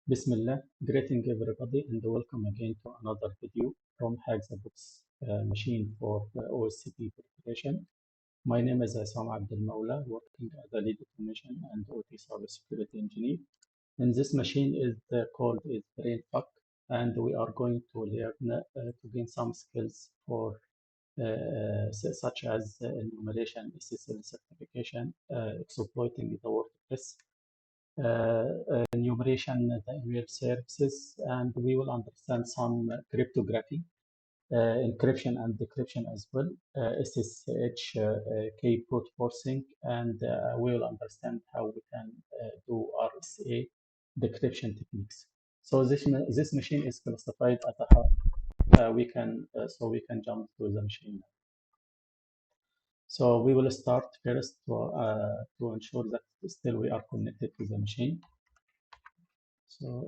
Bismillah, greeting everybody and welcome again to another video from HackTheBox machine for OSCP preparation. My name is Assam Abdel Maula, working as a lead automation and OT cybersecurity engineer. And this machine is called Brainfuck, and we are going to learn to gain some skills for such as enumeration, SSL certification, exploiting the Wordpress, enumeration, the email services, and we will understand some cryptography, encryption and decryption as well, SSH, key brute forcing, and we will understand how we can do RSA decryption techniques. So this machine is classified as a hard. We can jump to the machine. So we will start first to ensure that still we are connected to the machine. So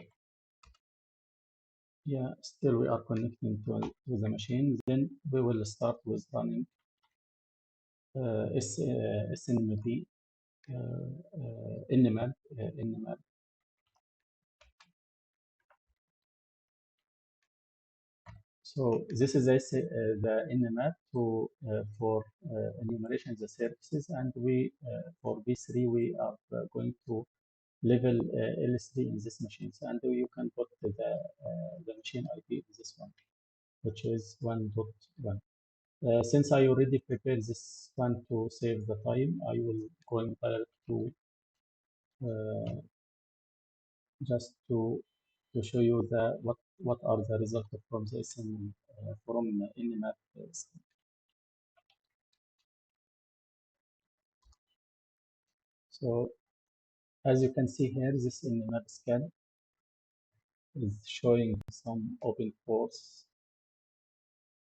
yeah, still we are connecting to the machine. Then we will start with running SNMP Enumerating. So this is the Enumerat to for enumeration the services, and we for V3 we are going to level L3 in this machine, and you can put the machine IP in this one, which is 1.1. Since I already prepared this one to save the time, I will going direct to just to show you the what are the results from this from Nmap. So as you can see here, this Nmap scan is showing some open ports.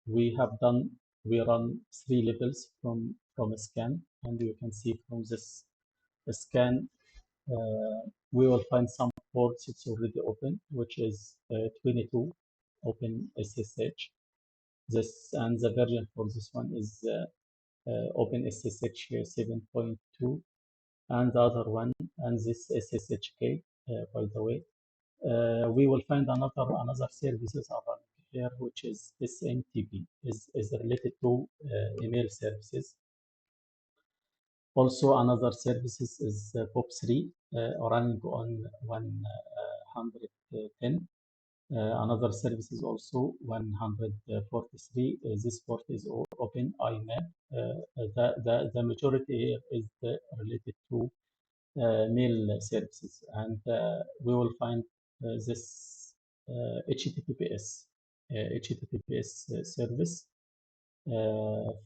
We run 3 levels from a scan, and you can see from this scan we will find some ports it's already open, which is 22 open SSH. This and the version for this one is open SSH 7.2, and the other one, and this SSHK, by the way. We will find another services around here, which is SMTP, is related to email services. Also, another services is POP3 running on 110. Another service is also 143. This port is open IMAP. The majority here is related to mail services, and we will find this HTTPS service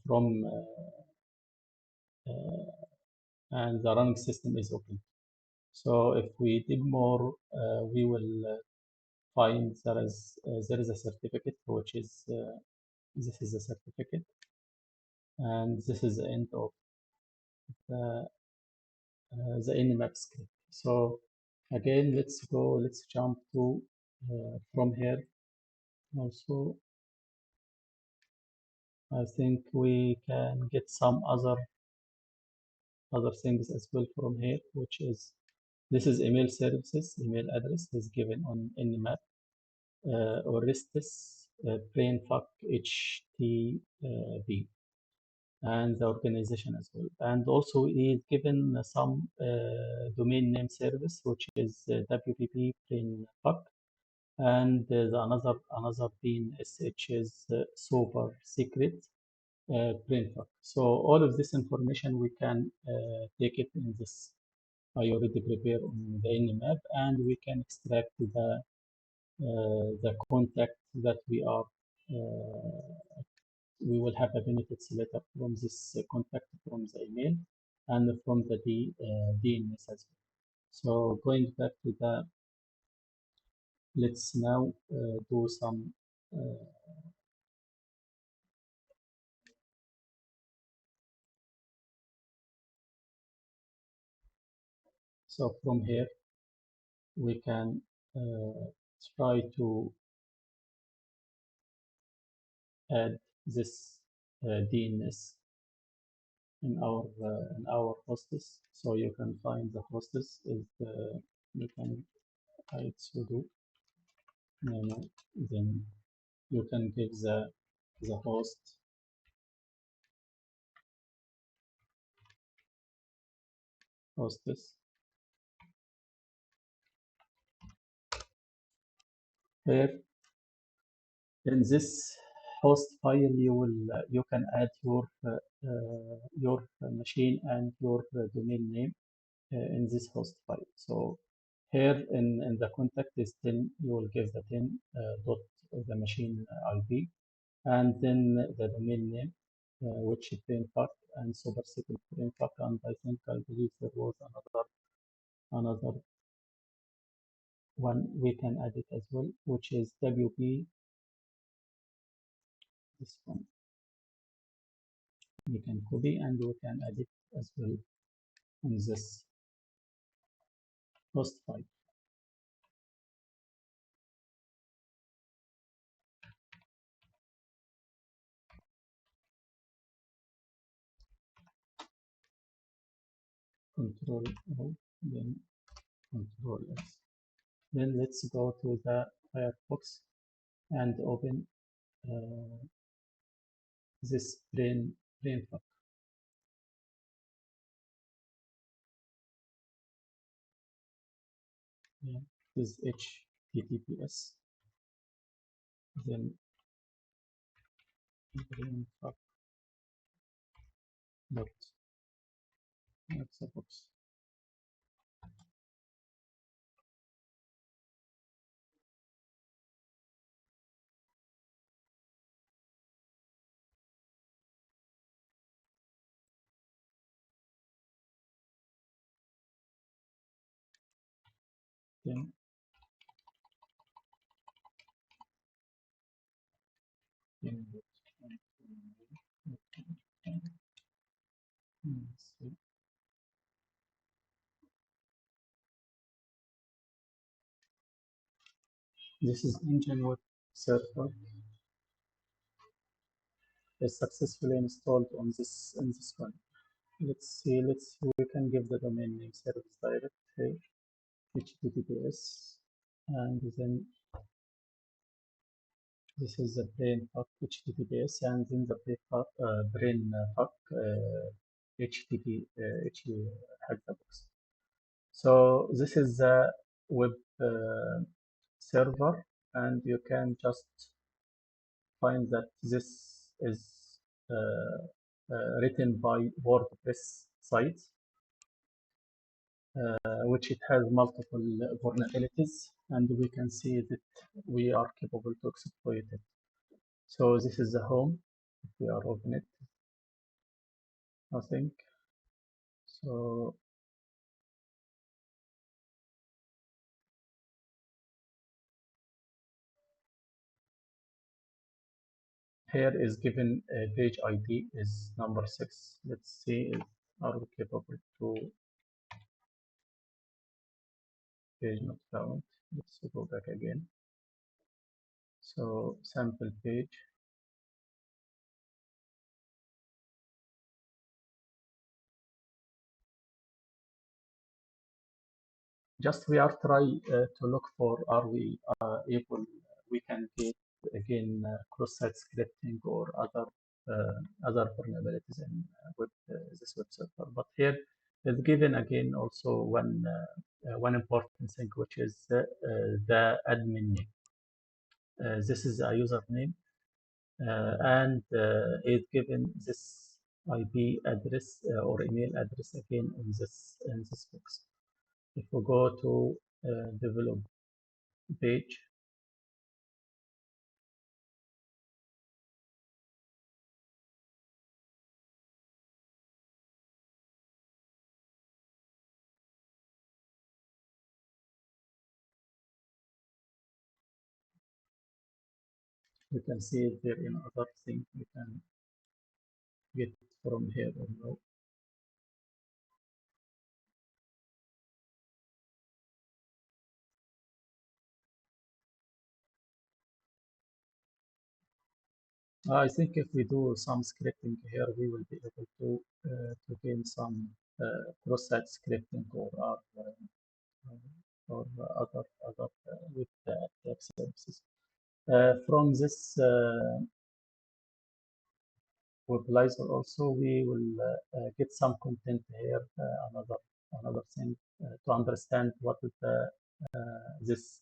from and the running system is open. So if we dig more, we will find there is a certificate, which is this is a certificate, and this is the end of the Nmap script. So again, let's jump to from here. Also, I think we can get some other things as well from here, which is this is email services. Email address is given on Nmap. Orestes Brainfuck HTB, and the organization as well. And also is given some domain name service, which is WPP Brainfuck, and another DNSH is super secret Brainfuck. So all of this information we can take it in this. I already prepared on the Nmap, and we can extract the contact that we will have a benefits letter from this contact from the email and from the DNS as well. So going back to the, let's now do some so from here we can try to add this DNS in our hostess. So you can find the hostess is you can write sudo nano, then you can give the host hostess. Here in this host file, you can add your machine and your domain name in this host file. So here in the contact is 10, you will give the 10 dot the machine IP, and then the domain name, which is brainfuck and Cybersecurity brainfuck, and I believe there was another one we can add it as well, which is WP. This one we can copy and we can add it as well in this host file. Control O, then Control S. Then let's go to the Firefox and open this brainfuck. Yeah, this HTTPS. Then brainfuck dot HackTheBox. Then this is engine web server is successfully installed on this one. Let's see, we can give the domain name service direct here, HTTPS, and then this is the brainfuck HTTPS, and then the brainfuck HTTP HackTheBox. So this is the web server, and you can just find that this is written by WordPress site, which it has multiple vulnerabilities, and we can see that we are capable to exploit it. So this is the home. If we are open it, nothing. So here is given a page ID is number 6. Let's see if are we capable to page not found. Let's go back again. So sample page. Just we are try to look for, are we able, we can get again cross-site scripting or other vulnerabilities in this web server. But here is given again also one important thing, which is the admin name. This is a username, and it's given this IP address or email address again in this box. If we go to develop page, you can see there in other things you can get from here or no. I think if we do some scripting here, we will be able to gain some cross-site scripting or or other web attack services. From this Webalizer also, we will get some content here. Another thing to understand what is this,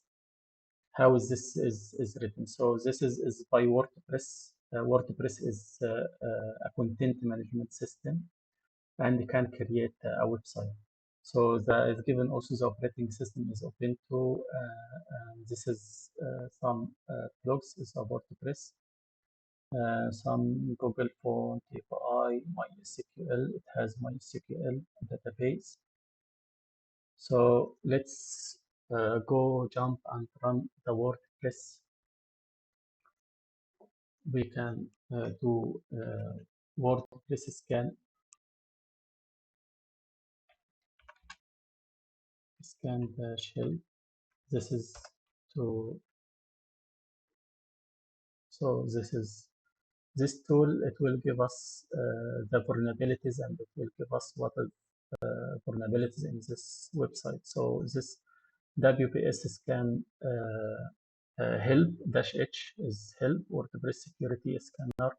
how is this is written. So this is by WordPress. WordPress is a content management system and can create a website. So that is given also the operating system is Ubuntu. And this is some blogs is about WordPress. Some Google Font API, MySQL. It has MySQL database. So let's go jump and run the WordPress. We can do WordPress scan the shell. This is to this tool. It will give us the vulnerabilities, and it will give us what is vulnerabilities in this website. So this WPS scan help -h is help WordPress security scanner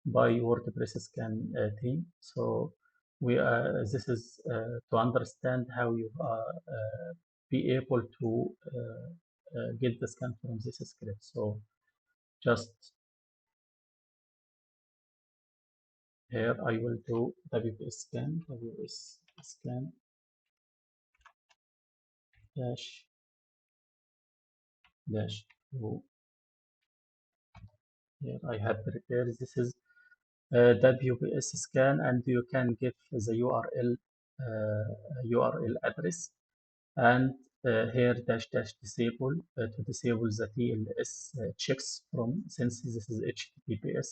by WordPress scan team. So we this is to understand how you be able to get the scan from this script. So just here I will do WPS scan dash dash two. Here I have prepared. This is WPS scan, and you can give the URL address, and here dash dash disable to disable the TLS checks from, since this is HTTPS,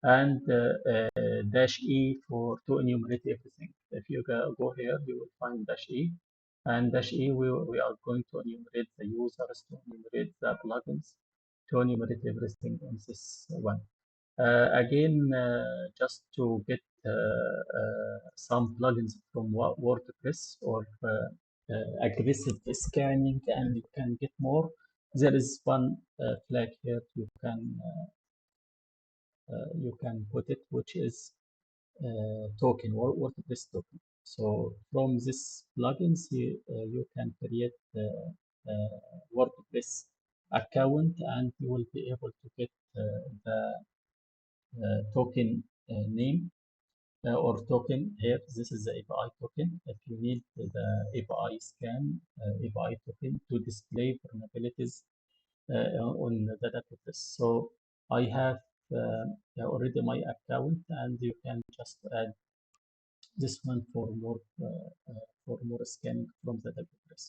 and dash E for to enumerate everything. If you go here, you will find dash E, and dash E we are going to enumerate the users, to enumerate the plugins, to enumerate everything on this one. Again, just to get some plugins from WordPress or aggressive scanning, and you can get more. There is one flag here you can put it, which is token or WordPress token. So from this plugins, you can create WordPress account, and you will be able to get the token name or token here. This is the API token. If you need the API scan API token to display vulnerabilities on the database. So I have already my account, and you can just add this one for more scanning from the database.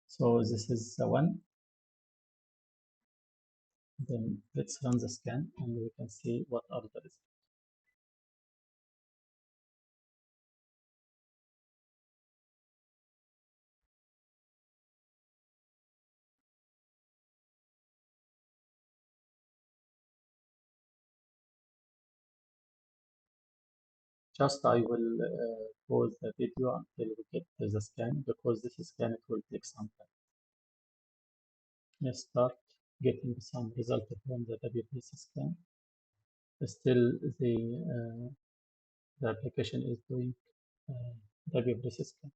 So this is the one. Then let's run the scan, and we can see what are the results. Just I will pause the video until we get to the scan, because this scan it will take some time. Let's start getting some result from the WPS scan. Still the application is doing WPS scan.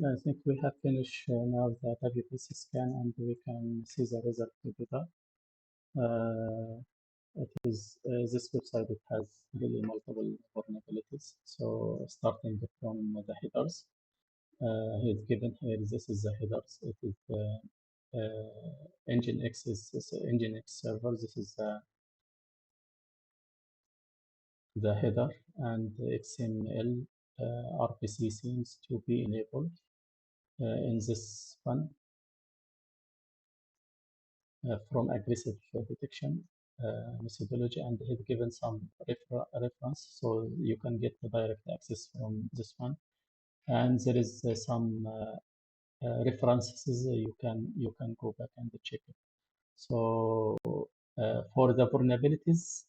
I think we have finished now the WPS scan, and we can see the result together. It is this website. It has really multiple vulnerabilities. So starting from the headers, it's given here. This is the headers. It is Nginx is Nginx server. This is the header, and XML RPC seems to be enabled in this one from aggressive detection methodology, and it has given some reference, so you can get the direct access from this one. And there is some references you can go back and check it. So for the vulnerabilities,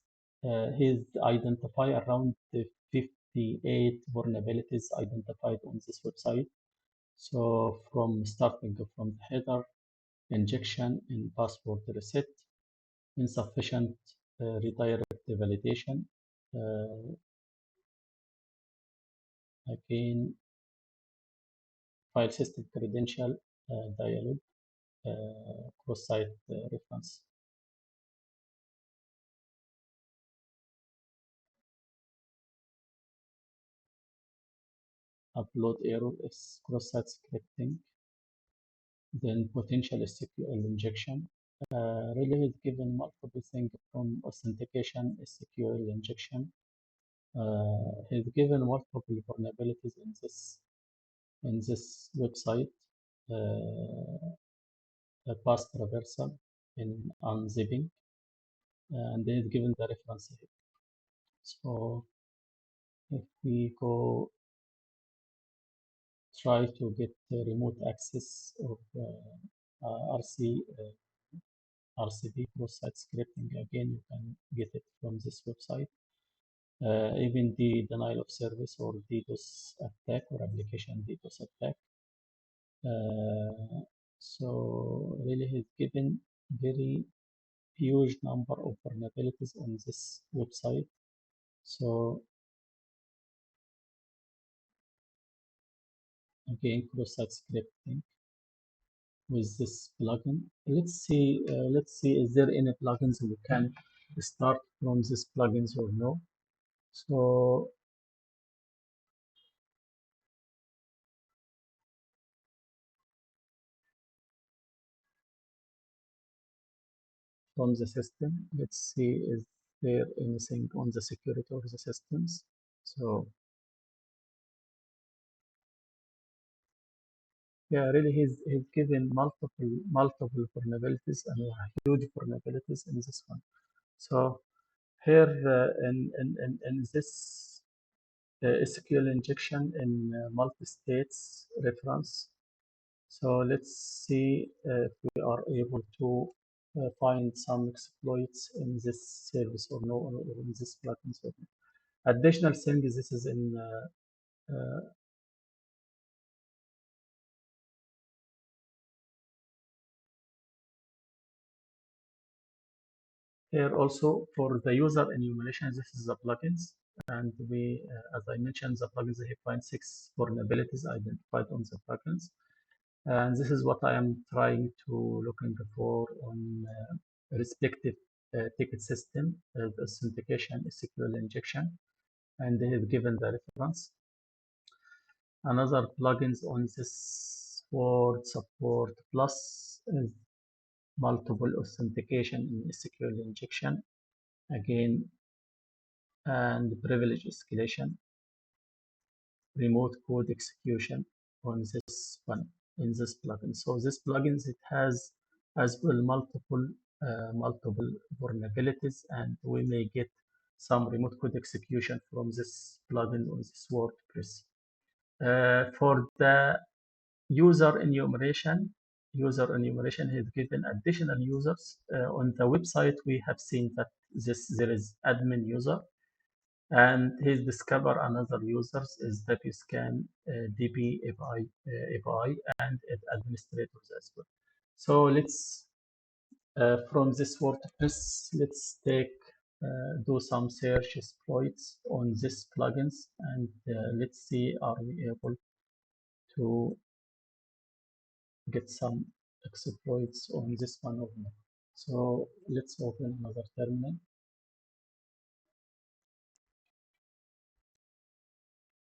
he's identified around 58 vulnerabilities identified on this website. So from starting from the header, injection in password reset, insufficient redirect validation, again file system credential dialog, cross-site reference. Upload error is cross-site scripting, then potential SQL injection. Really is given multiple things from authentication, SQL injection. He's given multiple vulnerabilities in this website. A past reversal in unzipping, and then it's given the reference here. So if we go try to get the remote access of RCP cross-site scripting, again you can get it from this website. Even the denial of service or DDoS attack or application DDoS attack. So really he's given very huge number of vulnerabilities on this website. So again, cross-site scripting with this plugin. Let's see, is there any plugins we can start from this plugins or no? So from the system, let's see, is there anything on the security of the systems? So yeah, really he's given multiple vulnerabilities and huge vulnerabilities in this one. So here in this SQL injection in multi-states reference. So let's see if we are able to find some exploits in this service or no, or in this plugin. So additional thing is this is in here also for the user enumeration. This is the plugins, and we, as I mentioned, the plugins they find 6 vulnerabilities identified on the plugins. And this is what I am trying to looking for on respective ticket system, authentication, SQL injection, and they have given the reference. Another plugins on this word support plus is multiple authentication in SQL injection again, and privilege escalation, remote code execution on this one in this plugin. So this plugins it has as well multiple vulnerabilities, and we may get some remote code execution from this plugin on this WordPress. For the user enumeration has given additional users. On the website, we have seen that there is admin user, and he's discover another users is WScan, DB API, and administrators as well. So let's from this WordPress, let's take do some search exploits on this plugins, and let's see are we able to get some exploits on this one or not. So let's open another terminal.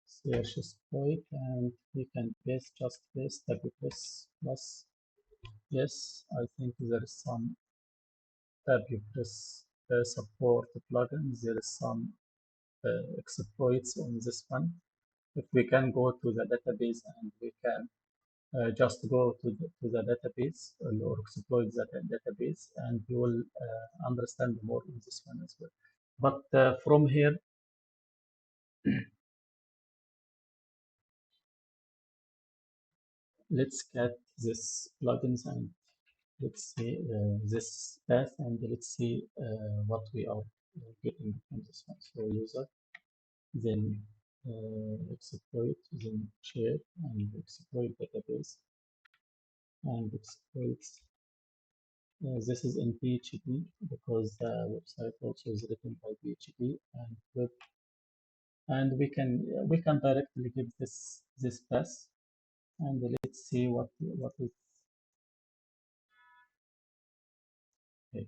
Search exploit, and we can just paste WPress plus. Yes, I think there is some WPress support plugin. There is some exploits on this one. if we can go to the database and we can just go to the database or exploit that database, and you will understand more in this one as well. But from here, let's get this plugins and let's see this path, and let's see what we are getting from this one. So user, then exploit, then share, and exploit database, and exploit. This is in PHP because the website also is written by PHP and web, and we can directly give this path, and let's see what is here.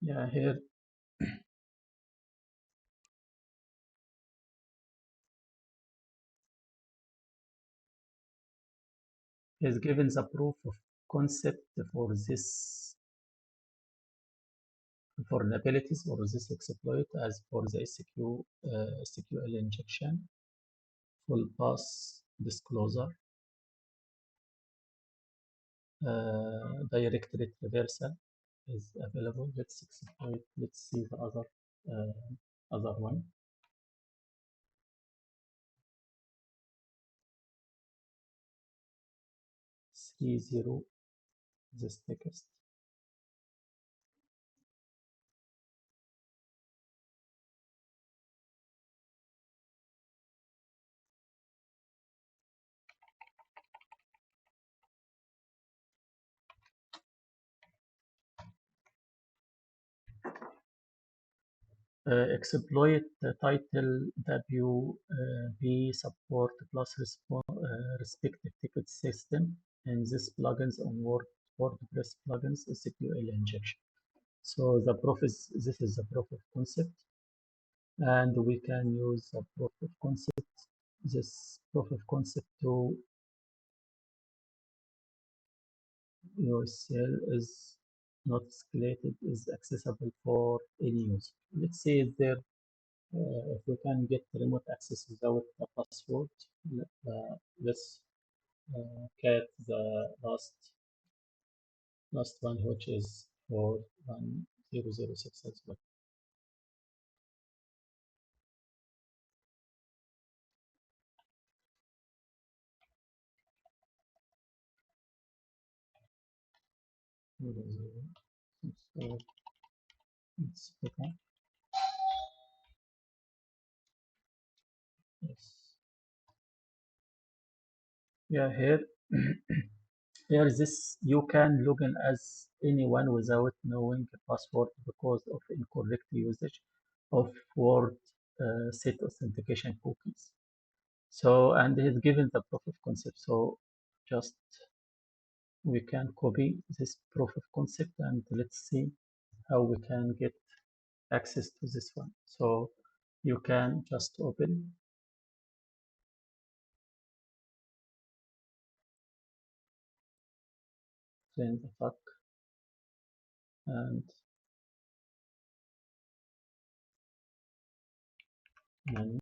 Yeah, here is given the proof of concept for this vulnerabilities or this exploit as for the SQL injection, full path disclosure, directory reversal is available. Let's exploit. Let's see the other one. 30 this text. Exploit the title WP support plus respective ticket system, and this plugins on WordPress plugins SQL injection. So this is the proof of concept, and we can use the proof of concept. This proof of concept to USL is not escalated, is accessible for any user. Let's say there if we can get remote access without a password. Let's get the last one, which is 41006 as well. So it's okay. Yes. Yeah, here here this you can log in as anyone without knowing the password because of incorrect usage of word set authentication cookies. So, and he's given the proof of concept. So just we can copy this proof of concept and let's see how we can get access to this one. So you can just open then the fuck and menu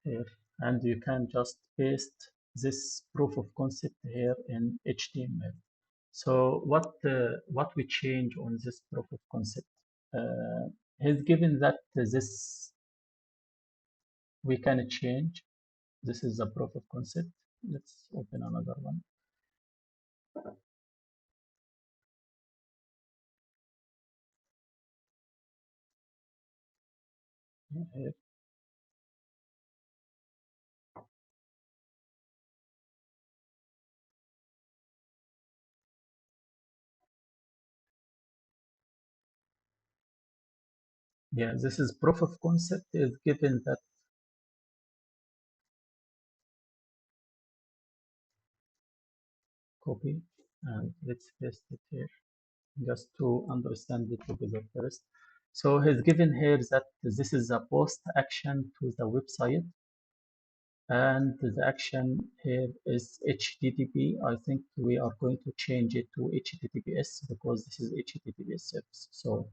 here, and you can just paste this proof of concept here in HTML. So what we change on this proof of concept? He's given that this we can change. This is the proof of concept. Let's open another one. Here. Yeah, this is proof of concept is given that copy, and let's paste it here just to understand it together first. So he's given here that this is a post action to the website, and the action here is HTTP. I think we are going to change it to HTTPS because this is HTTPS service. So,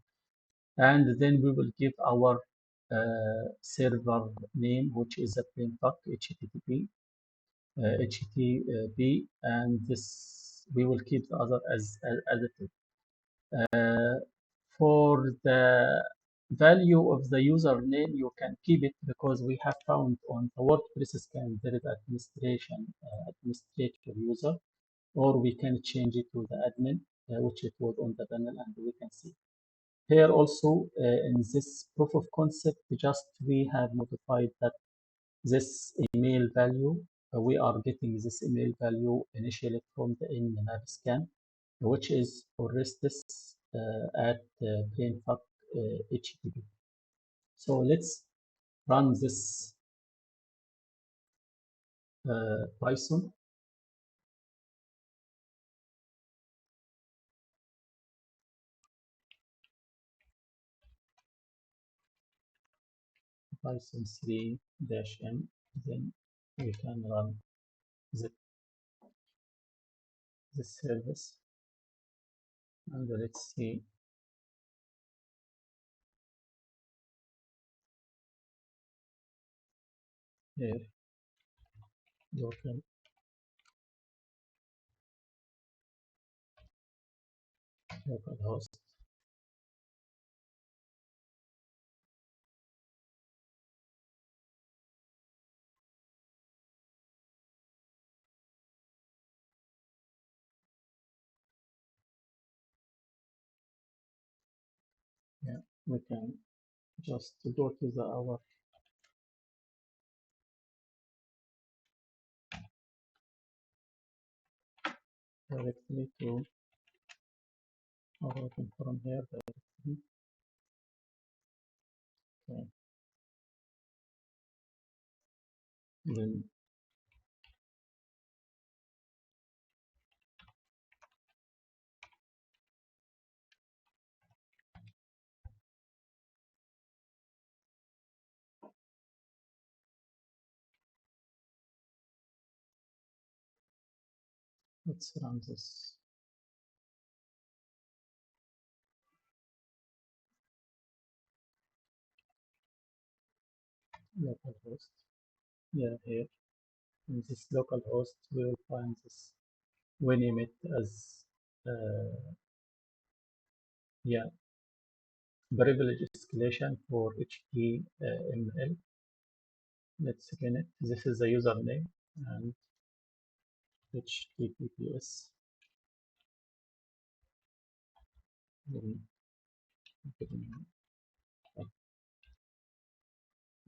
and then we will give our server name, which is a brainfuck HTTP, HTTP, and this we will keep the other as it is. For the value of the username, you can keep it because we have found on the WordPress scan there is administrator user, or we can change it to the admin, which it was on the panel, and we can see. Here also in this proof of concept, just we have modified that this email value, we are getting this email value initially from the in-map scan, which is Orestes at brainfuck HTTP. So let's run this Python. Python 3-m, then we can run this service, and let's see here, localhost. Yeah, we can just go to our directly to our from here directly. Okay. Then let's run this localhost. Yeah, here in this localhost, we will find this. We name it as yeah, privilege escalation for HTML. Let's again it. This is the username and HTTPS.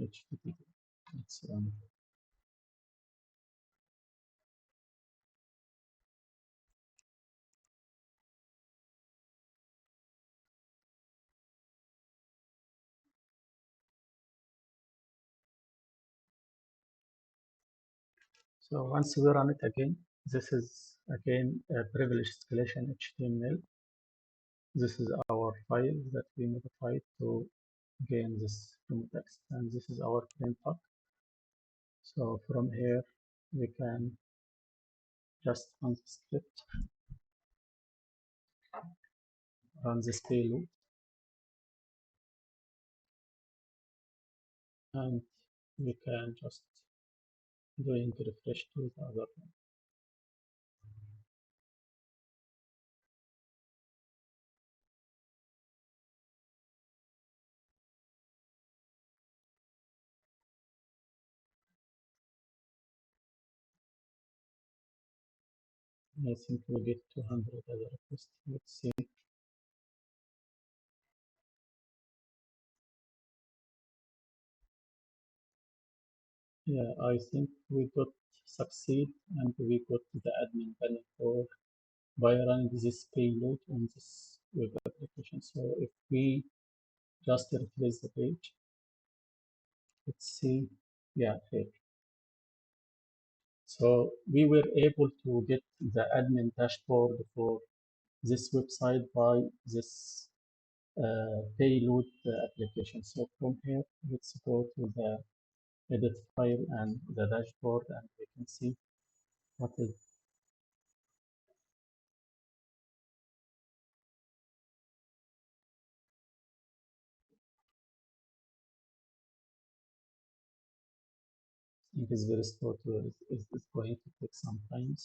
HTTP. Let's run. So once we run it again, this is again a privilege escalation HTML. This is our file that we modified to gain this context, and this is our brainfuck. So from here, we can just run the script, run this payload, and we can just doing refresh to the other one. I think we get 200 other requests. Let's see. Yeah, I think we got succeed, and we got the admin panel for by running this payload on this web application. So if we just refresh the page, let's see. Yeah, here. So we were able to get the admin dashboard for this website by this payload application. So from here, let's go to the edit file and the dashboard, and we can see what is. It is very slow to, it's going to take some time.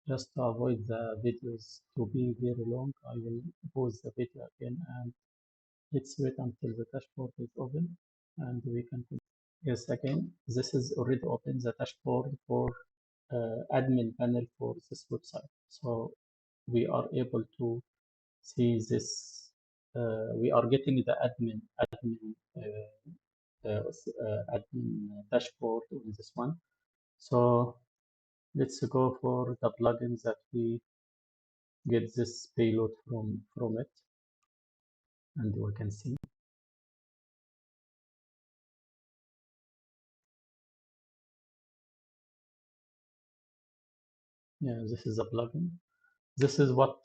Just to avoid the videos to be very long, I will pause the video again and let's wait until the dashboard is open and we can continue. Yes, again, this is already open, the dashboard for admin panel for this website. So we are able to see this. We are getting the admin dashboard on this one. So let's go for the plugins that we get this payload from it, and we can see. Yeah, this is a plugin. This is what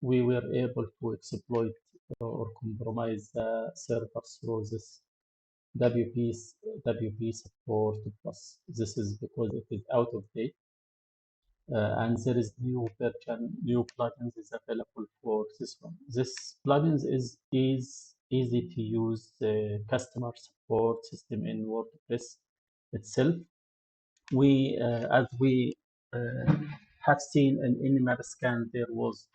we were able to exploit or compromise the servers through this WP support plus. This is because it is out of date, and there is new version, new plugins is available for this one. This plugins is easy to use customer support system in WordPress itself. We, as we uh, have seen in Enumeration, there was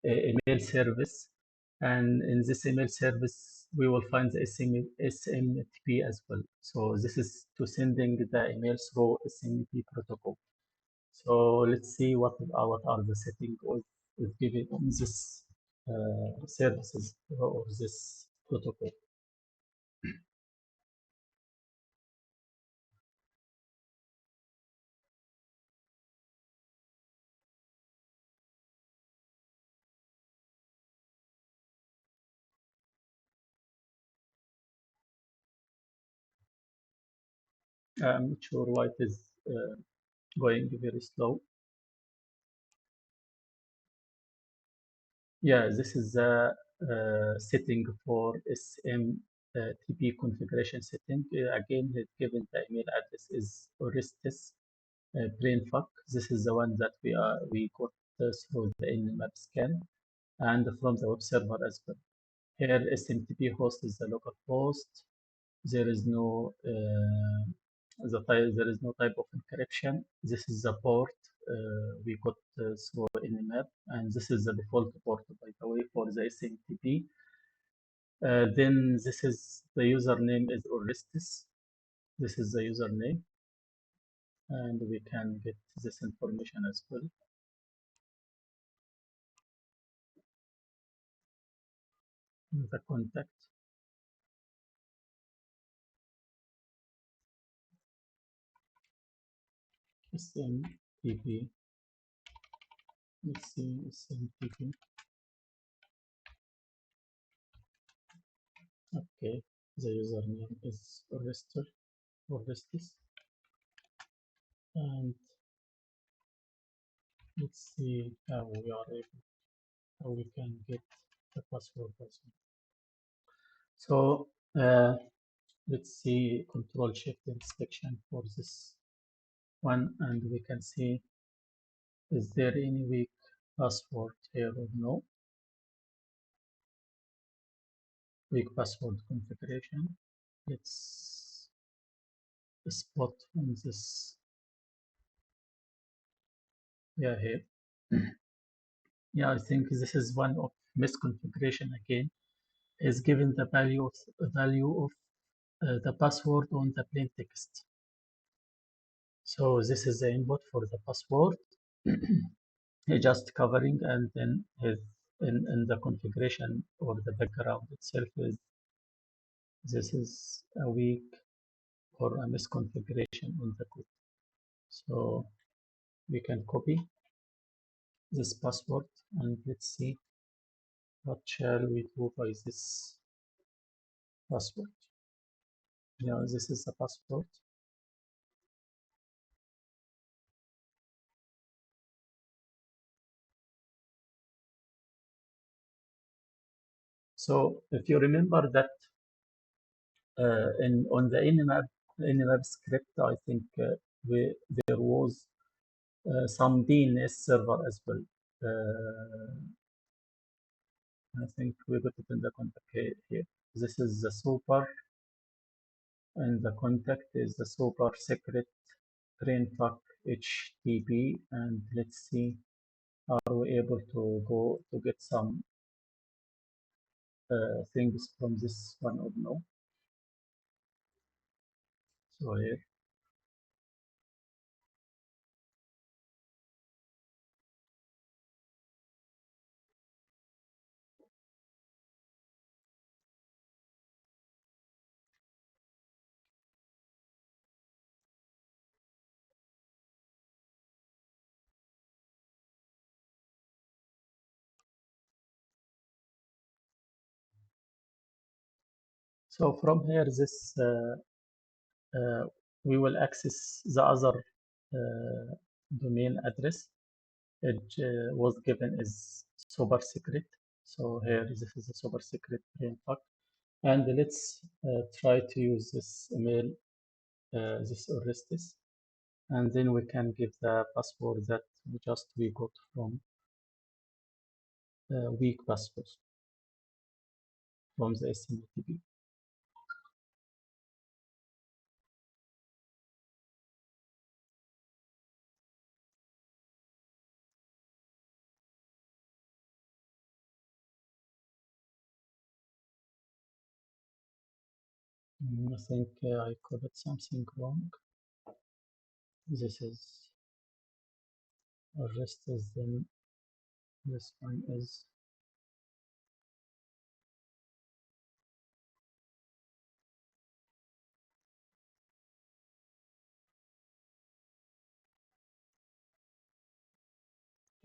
a email service, and in this email service, we will find the SMTP as well. So this is to sending the email through SMTP protocol. So let's see what are the settings of given on this services or this protocol. I'm not sure why it is going very slow. Yeah, this is the setting for SMTP configuration setting. Again, it's given the email address is Orestes Brainfuck. This is the one that we got through the Nmap scan and from the web server as well. Here, SMTP host is the local host. There is no there is no type of encryption. This is the port we got through Nmap, and this is the default port, by the way, for the SMTP. Then this is the username is Orestes. This is the username, and we can get this information as well. The contact. SMTP. Let's see SMTP. Okay, the username is Orestes, and let's see how we are able, how we can get the password as well. So let's see Control Shift inspection for this one, and we can see is there any weak password here or no. Weak password configuration. Let's spot on this. Yeah, here. Yeah, I think this is one of misconfiguration again. Is given the value of the password on the plain text. So this is the input for the password. Just covering, and then in the configuration or the background itself is this is a weak or a misconfiguration on the code. So we can copy this password and let's see What shall we do by this password? Yeah, this is the password. So if you remember that on the Nmap script, I think there was some DNS server as well. I think we put it in the contact here. This is the super, and the contact is the super secret brainfuck HTTP. And let's see, are we able to go to get some things from this one or no? So here, so from here, this we will access the other domain address. It was given as super secret. So here, this is a super secret brainfuck. And let's try to use this email, this Orestes, and then we can give the password that we got from weak password from the SMTP. I think I coded something wrong. This is Orestes, then this one is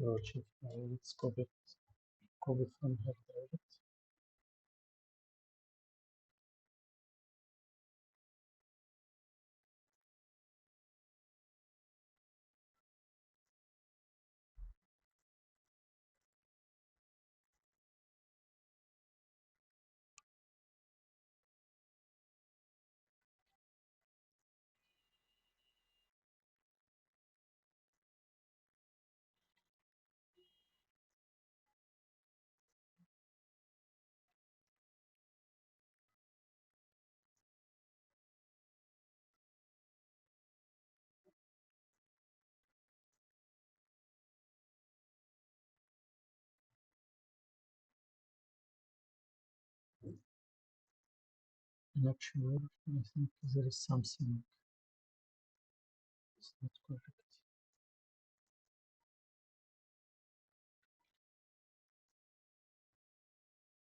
George. Let's copy from here direct. Not sure. I think there is something it's not correct.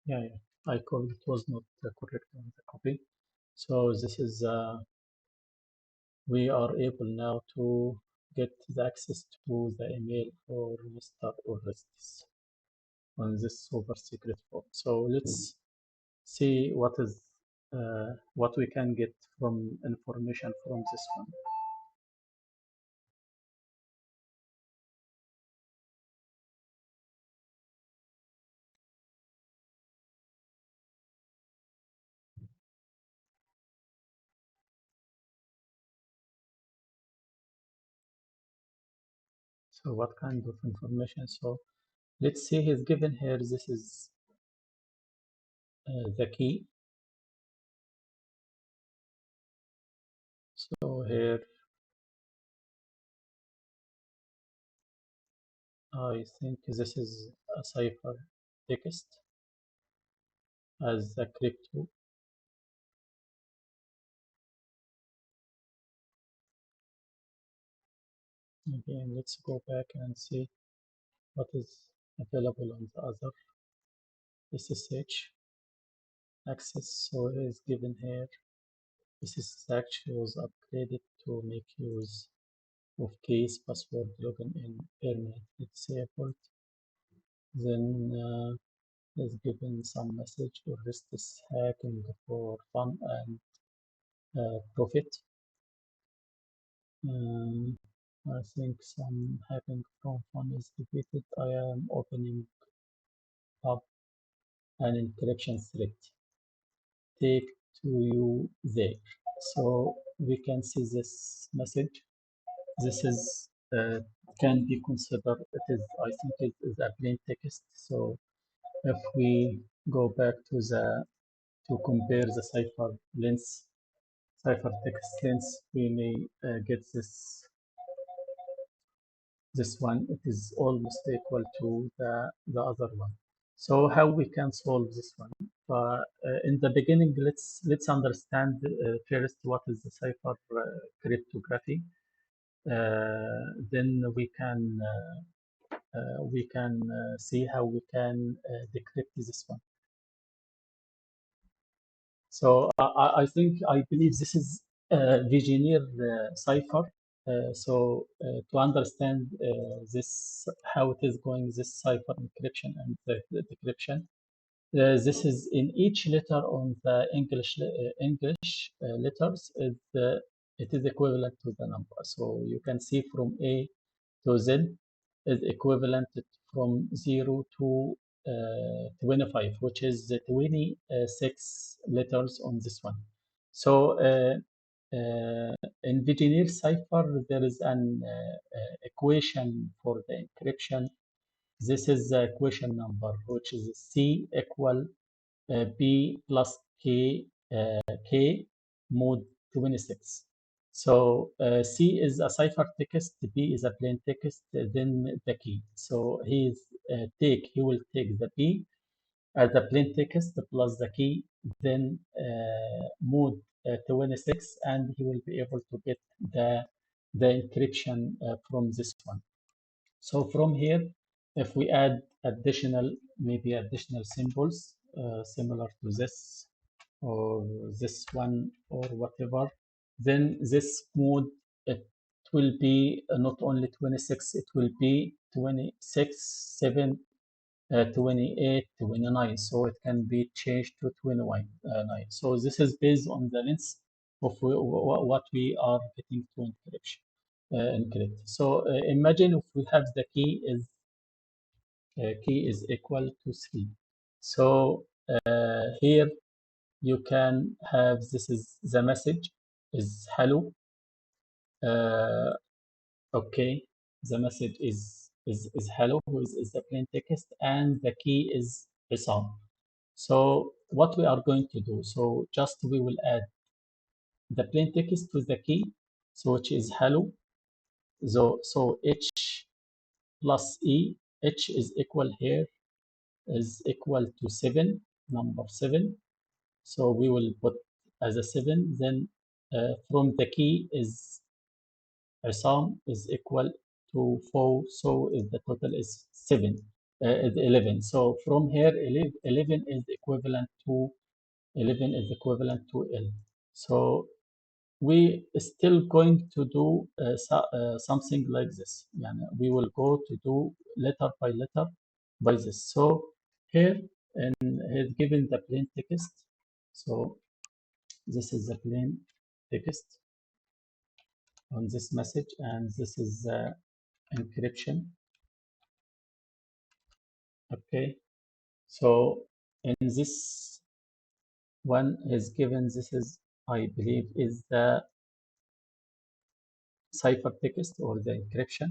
Yeah, I called it was not correct on the copy. So this is we are able now to get the access to the email for Mr. Orestes on this super secret form. So let's see what we can get from information from this one. So what kind of information? So let's see he's given here, this is the key. So here I think this is a cipher text as a crypto. Again, let's go back and see what is available on the other SSH access. So it is given here. This is actually was upgraded to make use of case password login in permanent disabled. Then is given some message or this is hacking for fun and profit. I think some hacking from fun is repeated. I am opening up an encryption thread. Take to you there. So we can see this message. This is can be considered. It is. I think it is a plain text. So if we go back to the to compare the cipher text length, we may get this one. It is almost equal to the other one. So how we can solve this one? In the beginning, let's understand first what is the cipher cryptography. Then we can see how we can decrypt this one. So I believe this is Vigenere cipher. To understand this, how it is going, this cipher encryption and the decryption, this is in each letter on the English letters. It is equivalent to the number. So you can see from A to Z is equivalent from 0 to 25, which is the 26 letters on this one. So in Vigenere cipher, there is an equation for the encryption. This is the equation number, which is C equal B plus K mod 26. So C is a cipher text, B is a plain text, then the key. So he will take the B as a plain text plus the key, then mod 26, and he will be able to get the encryption from this one. So from here, if we add maybe additional symbols similar to this or this one or whatever, then this mode, it will be not only 26, it will be 26, 7, 28, 29. So it can be changed to 29. So this is based on the length of what we are getting to encrypt. So imagine if we have the key is equal to 3. So here you can have, this is the message is hello. Okay, the message is hello, is the plain text, and the key is Isam. So what we are going to do, so just we will add the plain text with the key, so which is hello. So H plus E, H is equal here is equal to 7, number 7. So we will put as a 7, then from the key is Isam is equal to 4, so the total is 7, is 11. So from here, 11 is equivalent to 11 is equivalent to L. So we still going to do something like this. We will go to do letter by letter by this. So here, and he's given the plain text. So this is the plain text on this message, and this is the encryption. Okay, so in this one is given, this is, I believe, is the ciphertext or the encryption.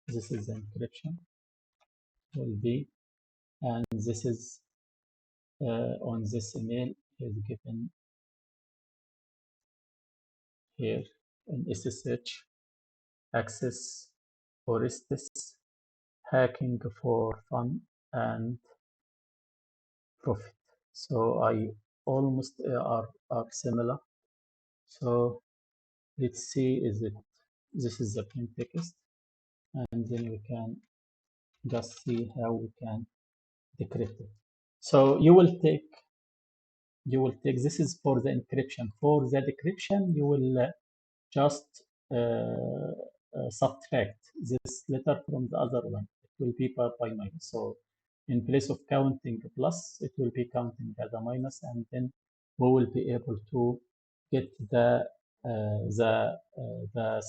This is the encryption will be, and this is on this email is given here in SSH access Orestes hacking for fun and profit. So I almost are similar. So let's see, is it, this is the plain text, and then we can just see how we can decrypt it. So you will take, this is for the encryption. For the decryption, you will just subtract this letter from the other one. It will be by minus. So in place of counting plus, it will be counting as a minus, and then we will be able to get the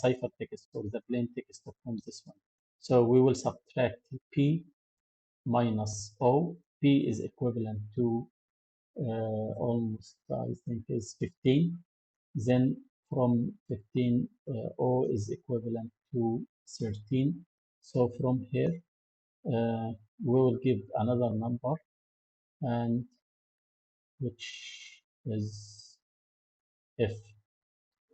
cipher text or the plain text from this one. So we will subtract P minus O. P is equivalent to almost, I think, is 15. Then from 15, O is equivalent to 13. So from here, we will give another number, and which is F.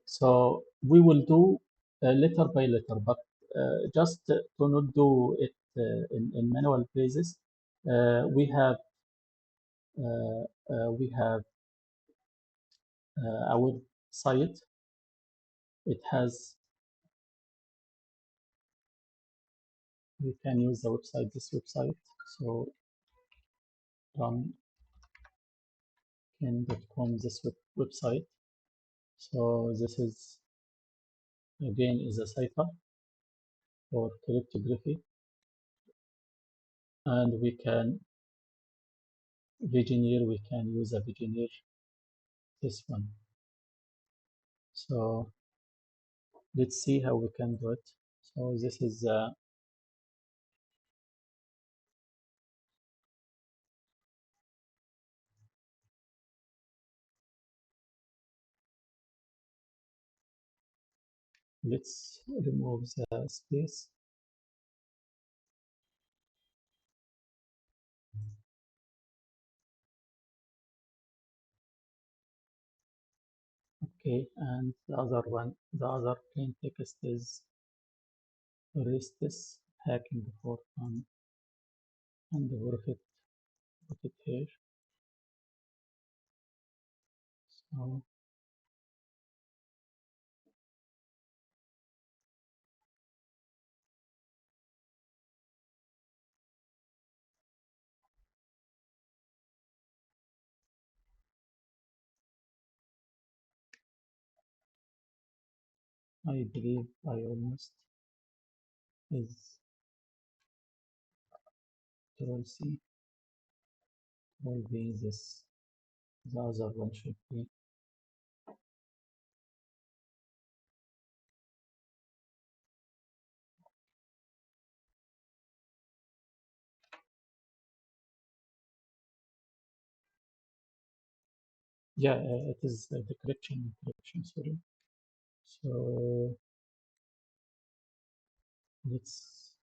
So we will do letter by letter, but just to not do it in manual basis, we have a website. It has, we can use the website, this website. So run ken.com, this website. So this is, again, is a cipher for cryptography, and we can Vigenere, we can use a Vigenere, this one. So let's see how we can do it. So this is let's remove the space. Okay, and the other one, the other plain text is restless hacking for fun, and put it here. So I believe I almost is Control C, Control V. This, the other one should be, yeah, it is decryption, sorry. So let's,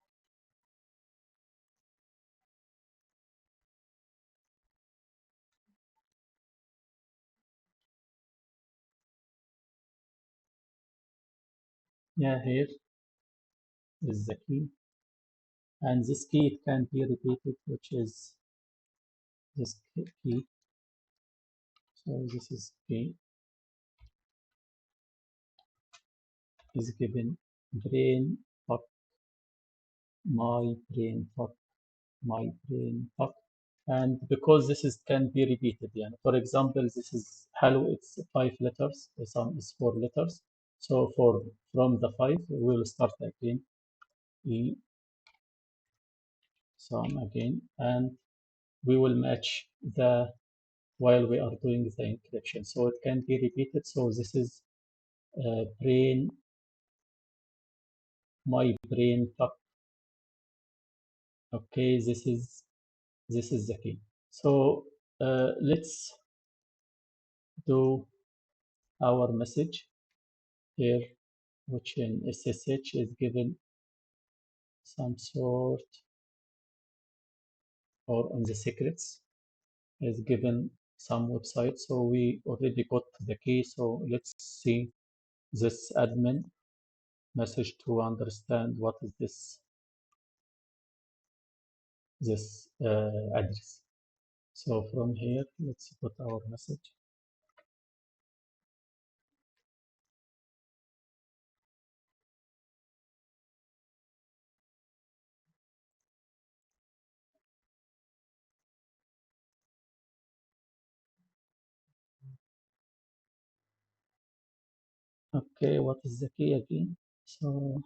yeah, here is the key, and this key, it can be repeated, which is this key. So this is key is given brain fuck, my brain fuck, my brain fuck. And because this is can be repeated, yeah. For example, this is hello, it's 5 letters, some is 4 letters. So for from the 5, we will start again, E, some again, and we will match the while we are doing the encryption. So it can be repeated. So this is brain, my brain fuck. Okay, this is the key. So let's do our message here, which in SSH is given some sort, or on the secrets is given some website. So we already got the key. So let's see this admin message to understand what is this address. So from here, let's put our message. Okay, what is the key again? So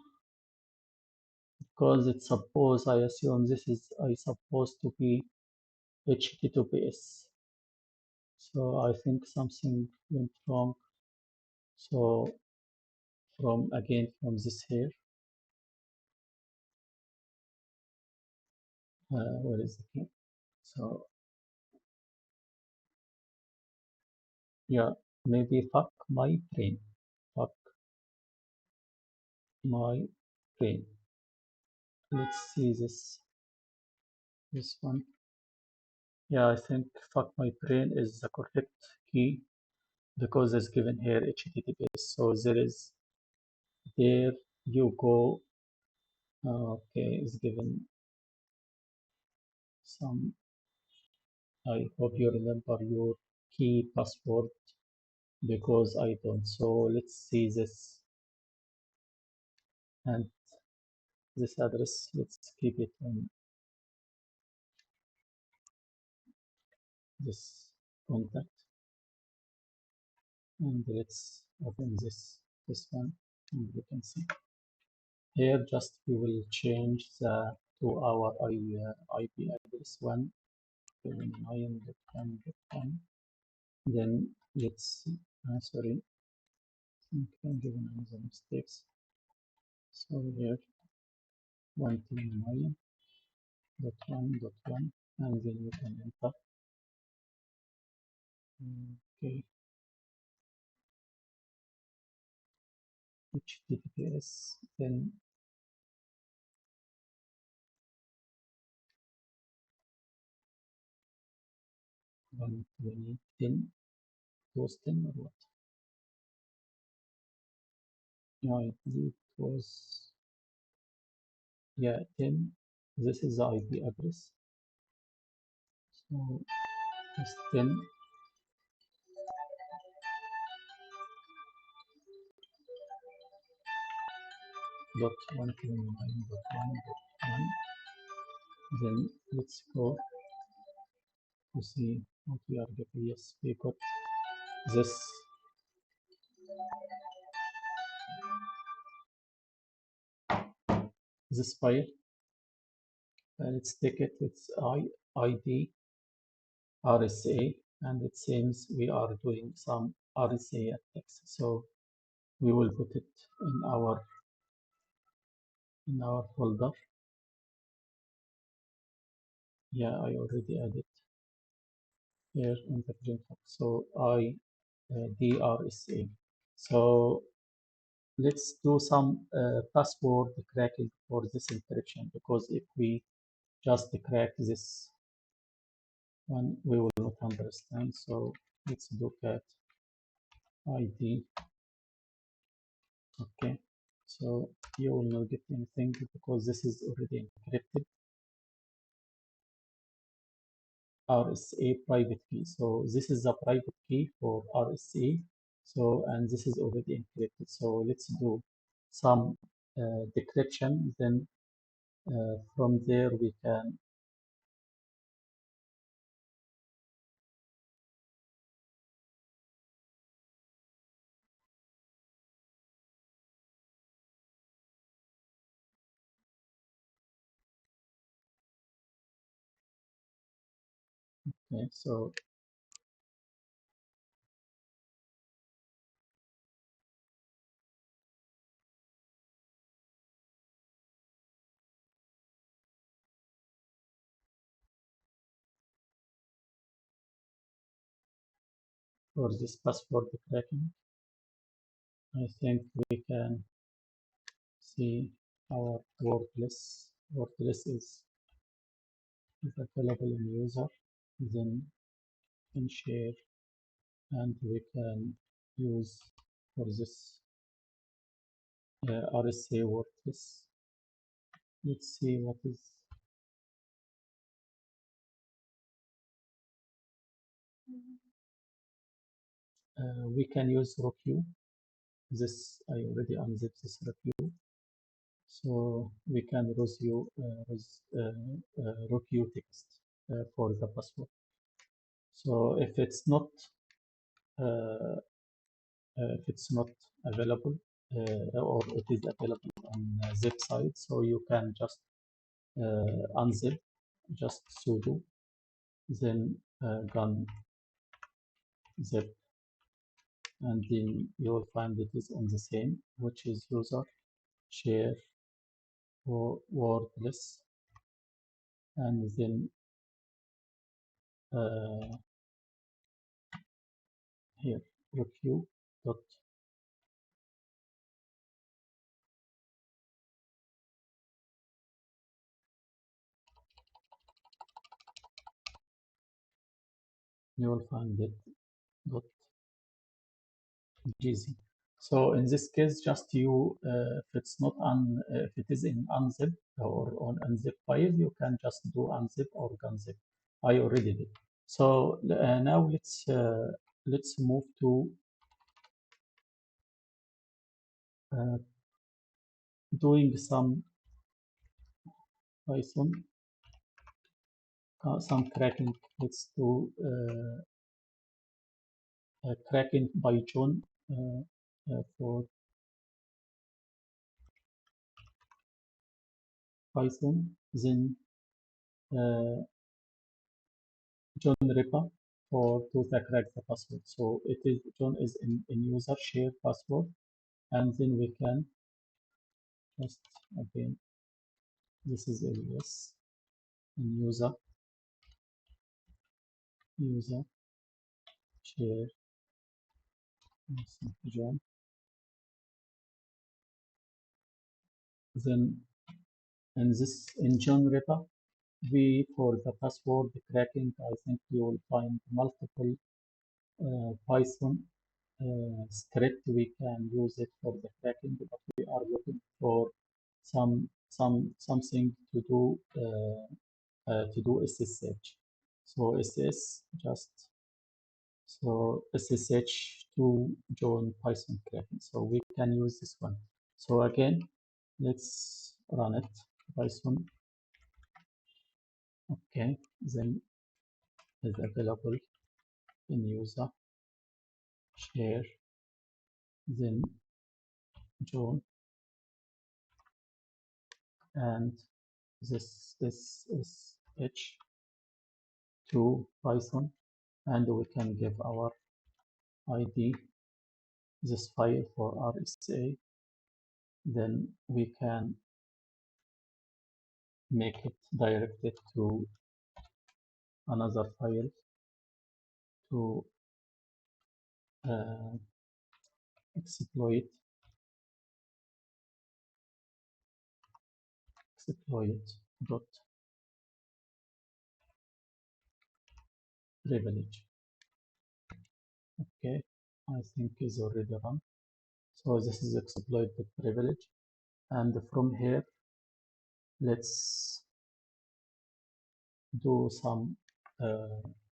because it's suppose I assume this is supposed to be HTTPS. So I think something went wrong. So from this here, where is the key? So yeah, maybe fuck my brain. Fuck my brain. Let's see this one. Yeah, I think fuck my brain is the correct key because it's given here HTTPS. So there you go. Okay, it's given some. I hope you remember your key password because I don't. So let's see this and this address. Let's keep it on this contact and let's open this one and you can see here just we will change the to our IP address 179.1.1. Then let's see. Sorry, I'm giving another mistakes. So here 129.1.1 and then you can enter. Okay, HTTPS, then 120.10 was 10 or what? No, I believe it was, yeah, 10. This is the IP address. So it's 10.129.1.1. Then let's go to see what we are getting. Yes, we got this. This file. Let's take it. It's ID RSA, and it seems we are doing some RSA attacks. So we will put it in our folder. Yeah, I already added here in the Brainfuck. So DRSA. So let's do some password cracking for this encryption, because if we just crack this one, we will not understand. So let's do cat ID. Okay, so you will not get anything because this is already encrypted. RSA private key. So this is the private key for RSA. So, and this is already encrypted. So let's do some decryption. Then from there we can okay, so for this password cracking, I think we can see our Wordpress. Wordpress is available in user. Then in share, and we can use for this RSA Wordpress. Let's see what is. We can use ROQ. This I already unzipped this ROQ, so we can ROQ text for the password. So if it's not available, or it is available on zip site, so you can just unzip, just sudo, then gun zip, and then you will find it is on the same, which is user share or wordless, and then here review dot you will find it dot gz. So in this case, just you, if it's not if it is in unzip or on unzip file, you can just do unzip or gunzip. I already did. So now let's move to doing some Python, some cracking. Let's do cracking by John for Python, then John Ripper for to the crack the password. So it is John is in user share password, and then we can just again this is alias in user share John. Then in John Ripper, we for the password cracking, I think you will find multiple Python script we can use it for the cracking, but we are looking for something to do SSH. So SS just so SSH to join Python cracking. So we can use this one. So again, let's run it. Python. Okay, then is available in user share, then join, and this is h to Python, and we can give our ID this file for RSA. Then we can make it directed to another file to uh, exploit dot privilege. Okay, I think is already run. So this is exploit dot privilege, and from here let's do some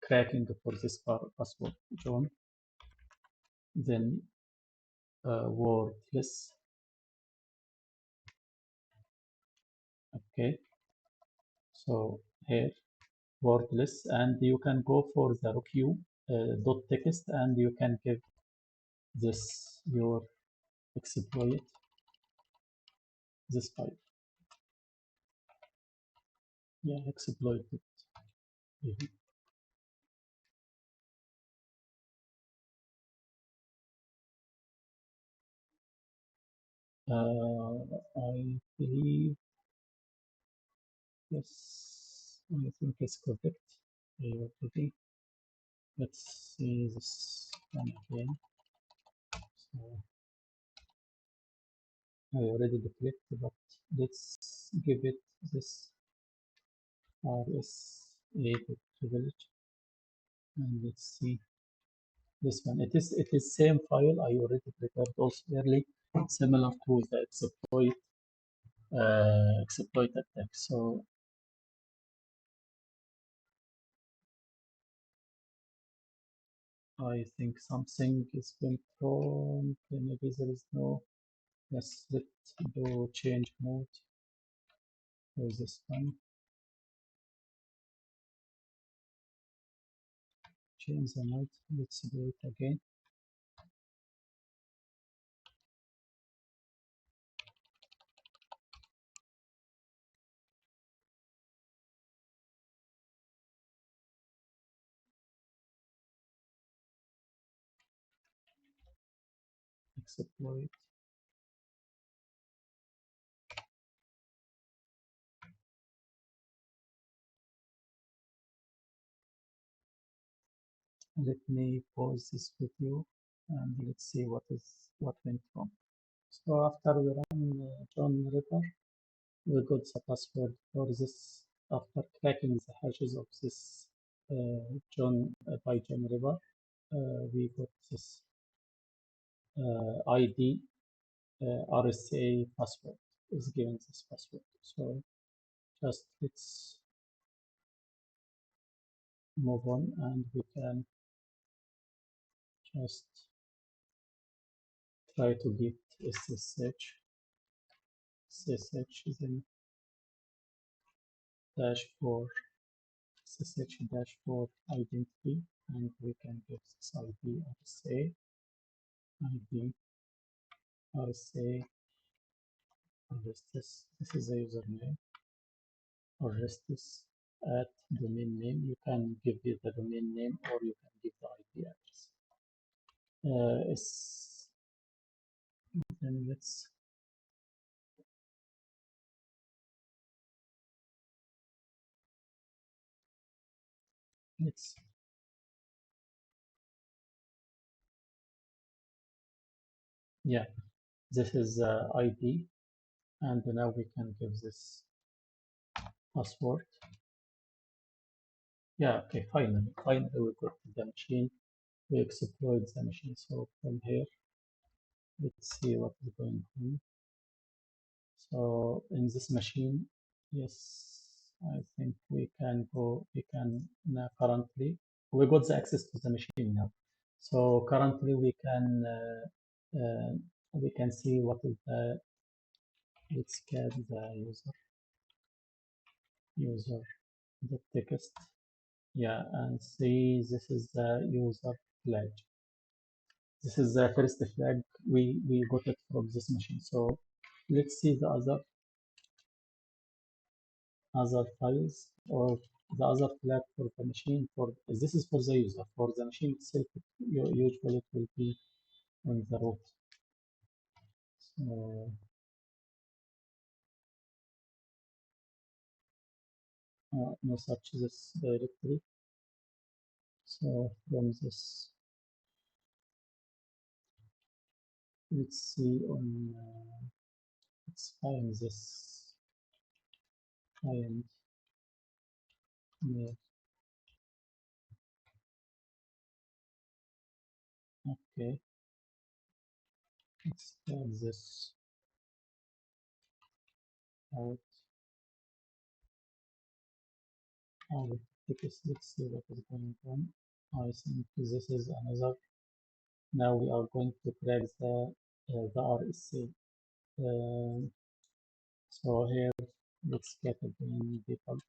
cracking for this password John, then wordless. Okay, so here wordless, and you can go for the req dot text, and you can give this your exploit this file. Yeah, exploit it. I believe yes, I think it's correct. Already. Let's see this one again. So I already declared, but let's give it this RSA privilege, and let's see this one. It is same file I already prepared also early, similar to the exploit attack. So I think something is went wrong. Maybe there is no. Let's do change mode for this one. Change the mode. Let's do it again. exploit. Let me pause this video and let's see what went wrong. So after we run John River, we got the password for this. After cracking the hashes of this by John River, we got this ID RSA password is given this password. So just let's move on and we can just try to get SSH then -4 SSH -4 identity, and we can give this ID RSA Restis. This is the username, or Restis at domain name. You can give it the domain name or you can give the IP address. Then let's yeah, this is ID, and now we can give this password. Yeah, okay, finally we got the machine. We exploit the machine. So from here, let's see what is going on. So in this machine, yes, I think we can now currently, we got the access to the machine now. So currently we can see what is let's get the user the text. Yeah, and see this is the user flag. This is the first flag we got it from this machine. So let's see the other files or the other flag for the machine. For this is for the user. For the machine itself, usually it will be on the root. So no such this directory. So from this, let's see on let's find this find yeah. Okay, let's get this out. Let's see what is going on. I think this is another. Now we are going to crack the RSA. So here, let's get again debug.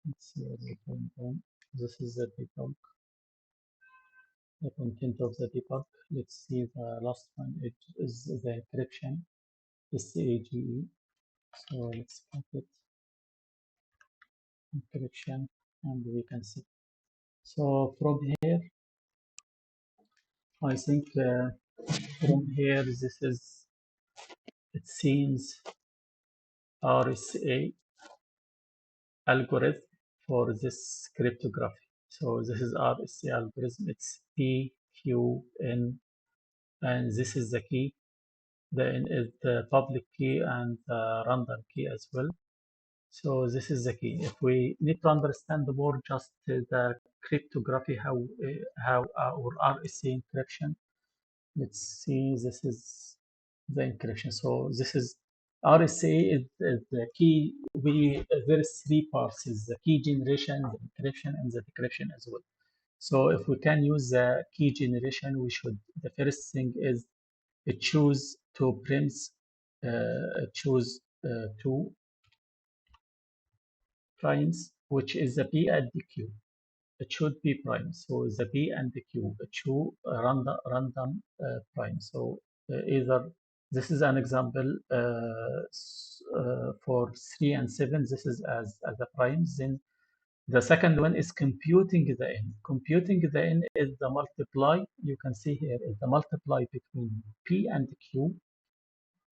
Let's see what is going on. This is the debug. The content of the debug. Let's see the last one. It is the encryption. SAGE. So let's get it. Encryption, and we can see. So from here, I think from here, this is, it seems, RSA algorithm for this cryptography. So this is RSA algorithm. It's PQN, and this is the key. The N is the public key and the random key as well. So this is the key. If we need to understand more just the cryptography, how or RSA encryption. Let's see. This is the encryption. So this is RSA is the key. There is three parts: is the key generation, the encryption, and the decryption as well. So if we can use the key generation, we should. The first thing is choose two prims, choose two primes, which is the P and the Q. It should be prime. So the P and the Q, two random prime. So either this is an example for 3 and 7. This is as a primes. Then The second one is computing the n. Computing the n is the multiply. You can see here is the multiply between p and q.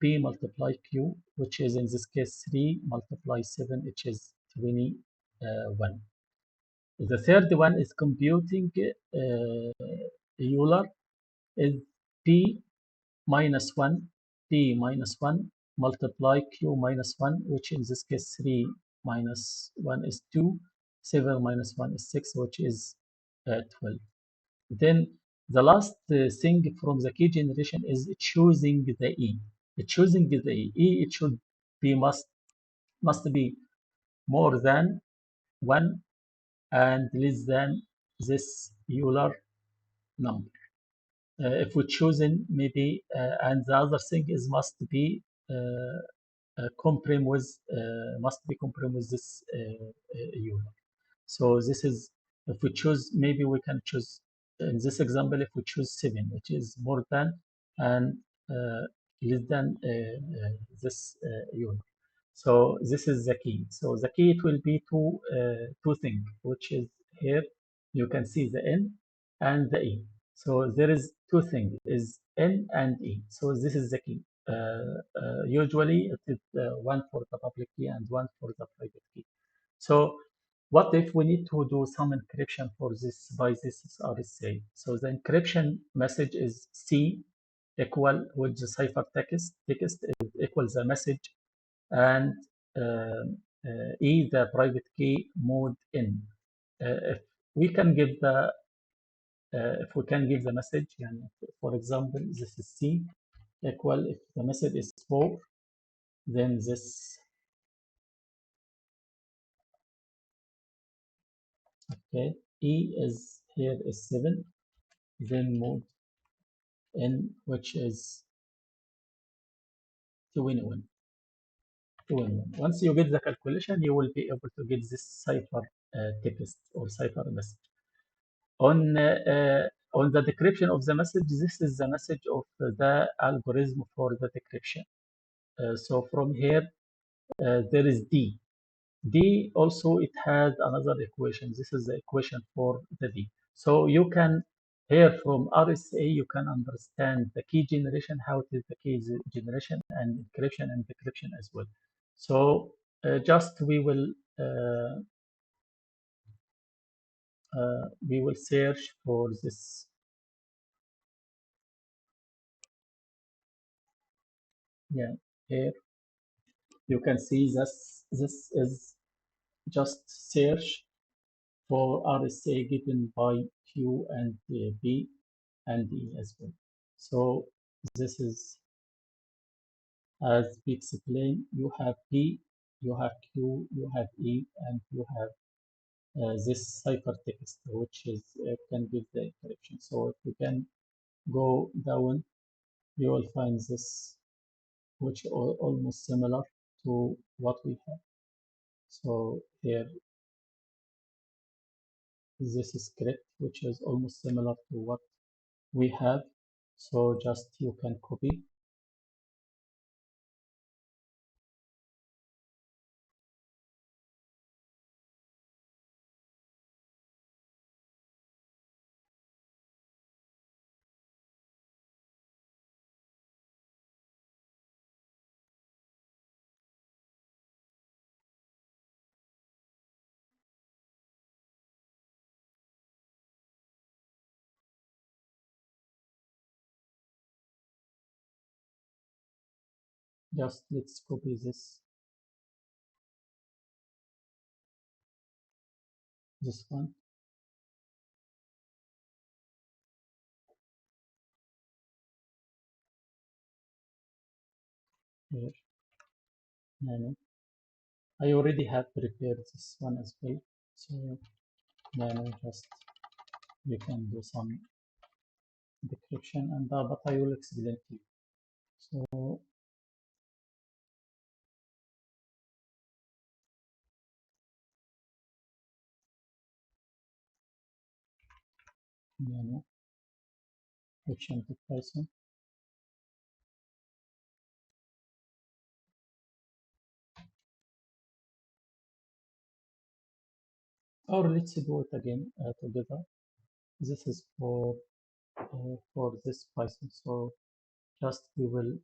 P multiply q, which is in this case 3 multiply 7, which is 21. The third one is computing Euler is p minus 1, p minus 1 multiply q minus 1, which in this case 3 minus 1 is 2, 7 minus 1 is 6, which is 12. Then the last thing from the key generation is choosing the E. Choosing the E, it should be must be more than 1 and less than this Euler number. If we choosing maybe, and the other thing is must be must be comprim with this Euler. So this is, if we choose, maybe we can choose, in this example, if we choose 7, which is more than and less than this unit. So this is the key. So the key, it will be two things, which is here, you can see the N and the E. So there is two things, is N and E. So this is the key. Usually it is one for the public key and one for the private key. So what if we need to do some encryption for this by this RSA? So the encryption message is C equal with the cipher text is equals the message, and E the private key mode in. If we can give the if we can give the message, and for example, this is C equal, if the message is 4, then this, okay, E is here is 7, then mode in, which is 21. Once you get the calculation, you will be able to get this cipher text or cipher message. On the decryption of the message, this is the message of the algorithm for the decryption. So from here, there is D. D also, it has another equation. This is the equation for the D. So you can, here from RSA, you can understand the key generation, how it is the key generation and encryption and decryption as well. So just we will search for this. Yeah, here you can see this is just search for RSA given by Q and B and E as well. So this is, as we explained, you have P, you have Q, you have E, and you have this ciphertext, which is can give the encryption. So if you can go down, you will find this, which are almost similar to what we have. So here, this is script, which is almost similar to what we have. So just you can copy. Just let's copy this one. Here, nano. I already have prepared this one as well. So nano, just you can do some decryption, and but I will explain to you. So nano decryption to Python. Or let's do it again together. This is for this Python. So just we will,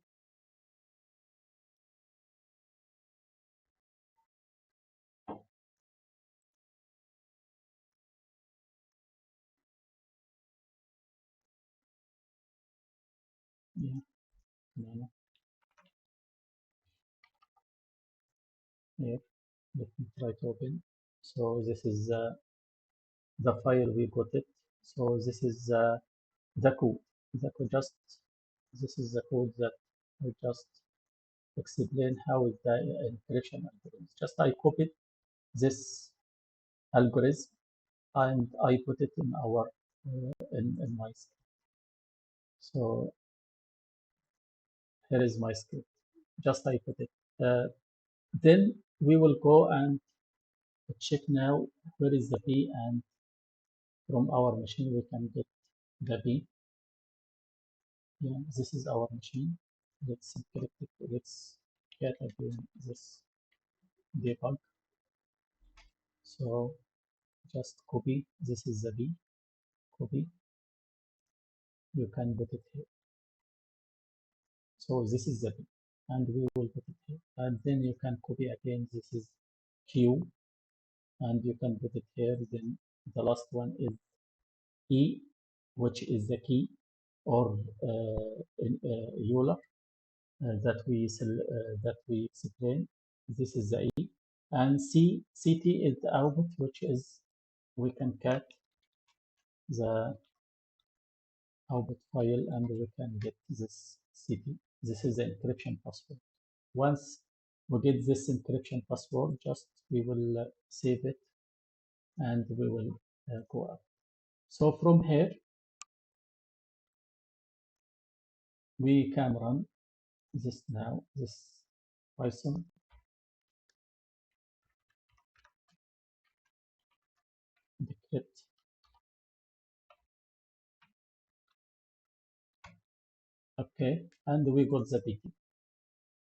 yeah, no, no, here, let me try to open. So this is the file we got it. So this is the code. The code just, this is the code that I just explain how is the encryption algorithm. Just I copied this algorithm and I put it in our in my script. So here is my script. Just I put it. Then we will go and check now where is the B, and from our machine we can get the B. Yeah, this is our machine. Let's encrypt it. Let's get again this debug. So just copy. This is the B. Copy. You can put it here. So this is the B, and we will put it here. And then you can copy again. This is Q, and you can put it here. Then the last one is E, which is the key or Euler that we explain. This is the E, and CT is the output, which is we can cat the output file and we can get this CT. This is the encryption password. Once we get this encryption password, just we will save it and we will go up. So from here, we can run this now, this Python decrypt. Okay, and we got the PT.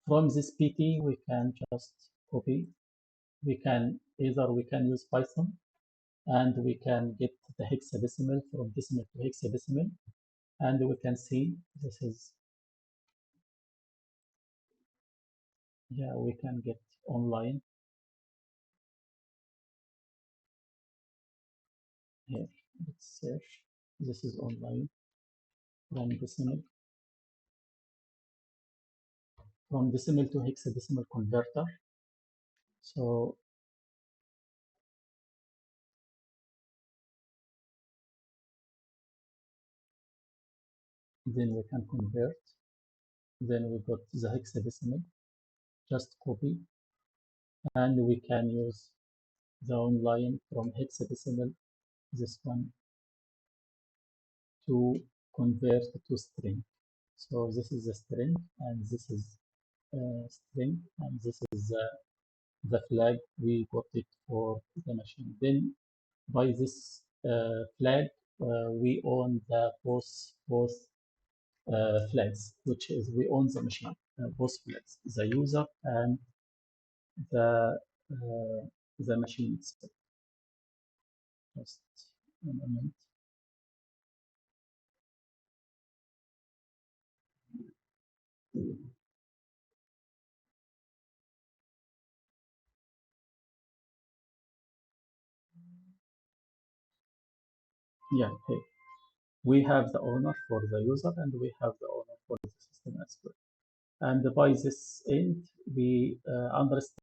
From this PT, we can just copy. We can either we can use Python and we can get the hexadecimal from decimal to hexadecimal, and we can see this is, yeah, we can get online here. Let's search. This is online from decimal to hexadecimal converter. So then we can convert. Then we got the hexadecimal. Just copy, and we can use the online from hexadecimal, this one, to convert to string. So this is a string, and this is a string, and this is the flag we got it for the machine. Then by this flag, we own the both flags, which is we own the machine, both flags, the user and the the machine itself. Just a moment. Yeah, okay. We have the owner for the user and we have the owner for the system as well. And by this end, we understand